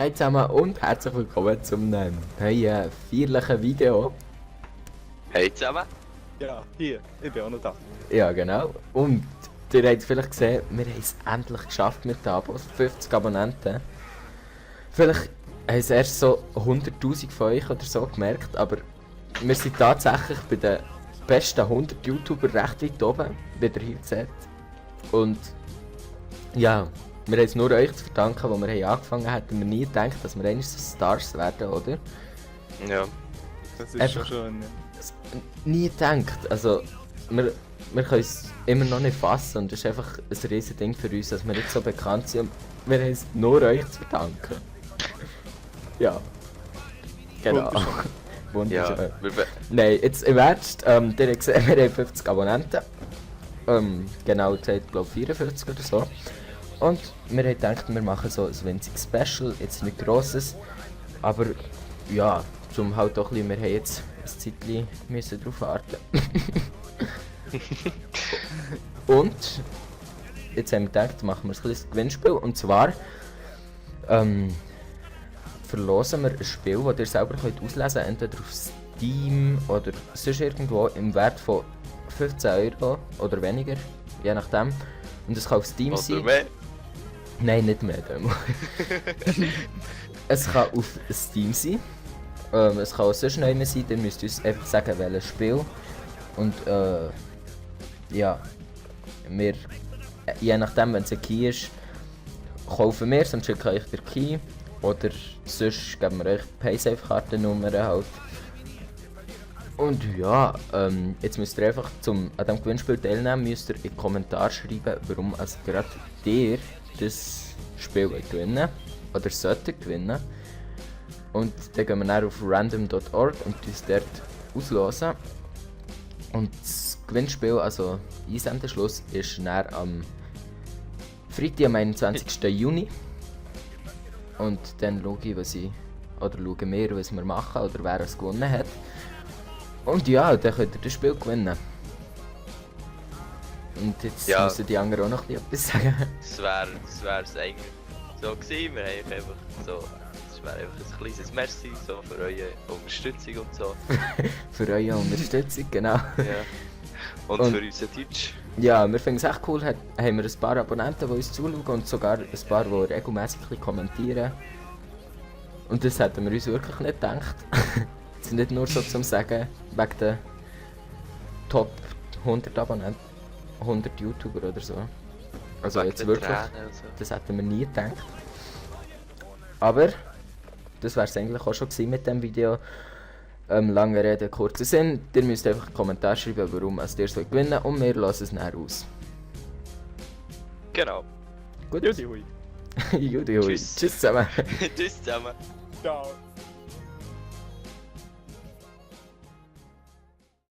Hey zusammen und herzlich willkommen zum neuen feierlichen Video. Hey zusammen. Ja, hier, ich bin auch noch da. Ja genau. Und ihr habt vielleicht gesehen, wir haben es endlich geschafft mit den Abos. 50 Abonnenten. Vielleicht haben es erst so 100'000 von euch oder so gemerkt, aber wir sind tatsächlich bei den besten 100 YouTuber recht weit oben, wie ihr hier seht. Und ja, wir haben es nur euch zu verdanken, wo wir haben angefangen haben, hätten wir nie gedacht, dass wir eigentlich so Stars werden, oder? Ja. Das ist Einfach- schon. Nie gedacht. Also, wir können es immer noch nicht fassen und es ist einfach ein riesiges Ding für uns, dass wir jetzt so bekannt sind und wir haben es nur euch zu verdanken. Ja. Genau. Wunderschön. Ja. Nein, jetzt im Ernst, ihr habt gesehen, wir haben 50 Abonnenten. Genau gesagt, glaube ich 44 oder so. Und wir haben gedacht, wir machen so ein winziges Special, jetzt nicht grosses, aber ja, zum halt doch ein bisschen, wir haben jetzt ein Zeitchen müssen drauf warten. Und jetzt haben wir gedacht, machen wir ein kleines Gewinnspiel, und zwar verlosen wir ein Spiel, das ihr selber könnt auslesen könnt, entweder auf Steam oder sonst irgendwo im Wert von 15 € oder weniger, je nachdem. Und es kann auf Steam Oder sein. mehr. Nein, nicht mehr. Es kann auf Steam sein. Es kann auch sonst noch immer sein, ihr müsst uns einfach sagen, welches Spiel. Und ja, wir, je nachdem, wenn es ein Key ist, kaufen wir es und schicken euch den Key. Oder sonst geben wir euch Paysafe-Kartennummer halt. Und ja, jetzt müsst ihr einfach an diesem Gewinnspiel teilnehmen, müsst ihr in den Kommentaren schreiben, warum also gerade ihr das Spiel gewinnen oder solltet gewinnen. Und dann gehen wir dann auf random.org und uns dort auslosen. Und das Gewinnspiel, also Einsendeschluss, ist dann am Freitag, am 21. Juni. Und dann schaue ich, schauen wir, was wir machen oder wer es gewonnen hat. Und ja, dann könnt ihr das Spiel gewinnen. Und jetzt Ja. müssen die anderen auch noch etwas sagen. Das wär's eigentlich so gewesen. Wir haben einfach so. Das wäre einfach ein kleines Merci so für eure Unterstützung und so. Für eure Unterstützung, genau. Ja. Und Und- für unser Deutsch. Ja, wir finden es echt cool, haben wir ein paar Abonnenten, die uns zuschauen und sogar ein paar, die regelmäßig kommentieren. Und das hätten wir uns wirklich nicht gedacht. Es ist nicht nur so zum Sagen, wegen der Top 100 Abonnenten, 100 YouTuber oder so. Also Wegen jetzt den wirklich, Tränen und so. das hätten wir nie gedacht. Aber das wäre es eigentlich auch schon gewesen mit dem Video. Lange Rede, kurzer Sinn. Ihr müsst einfach einen Kommentar schreiben, warum ihr es gewinnen und wir lassen es nachher aus. Genau. Gut? Juti hui. Judy, hui. Tschüss. Tschüss zusammen. Tschüss zusammen. Ciao.